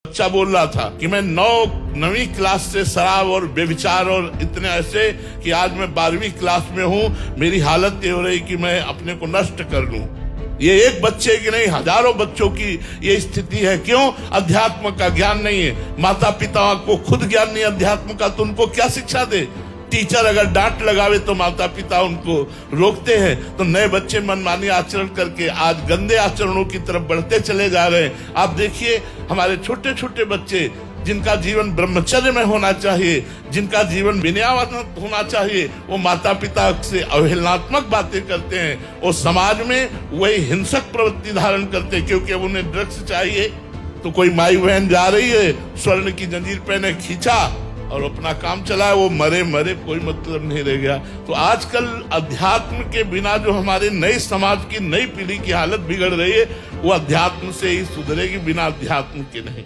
बच्चा बोल रहा था कि मैं 9वीं क्लास से शराब और बेविचार और इतने ऐसे कि आज मैं 12वीं क्लास में हूँ, मेरी हालत ये हो रही कि मैं अपने को नष्ट कर लूं। ये एक बच्चे की नहीं, हजारों बच्चों की ये स्थिति है। क्यों? अध्यात्म का ज्ञान नहीं है। माता पिता को खुद ज्ञान नहीं अध्यात्म का, तो उनको क्या शिक्षा दे? टीचर अगर डांट लगावे तो माता पिता उनको रोकते हैं, तो नए बच्चे मनमानी आचरण करके आज गंदे आचरणों की तरफ बढ़ते चले जा रहे हैं। आप देखिए हमारे छोटे छोटे बच्चे जिनका जीवन ब्रह्मचर्य में होना चाहिए, जिनका जीवन विनयात्मक होना चाहिए, वो माता पिता से अवहेलनात्मक बातें करते हैं। वो समाज में वही हिंसक प्रवृत्ति धारण करते हैं, क्योंकि अब उन्हें ड्रग्स चाहिए। तो कोई माई बहन जा रही है, स्वर्ण की जंजीर पहने खींचा और अपना काम चलाया, वो मरे मरे, कोई मतलब नहीं रह गया। तो आजकल अध्यात्म के बिना जो हमारे नए समाज की नई पीढ़ी की हालत बिगड़ रही है, वो अध्यात्म से ही सुधरेगी, बिना अध्यात्म के नहीं।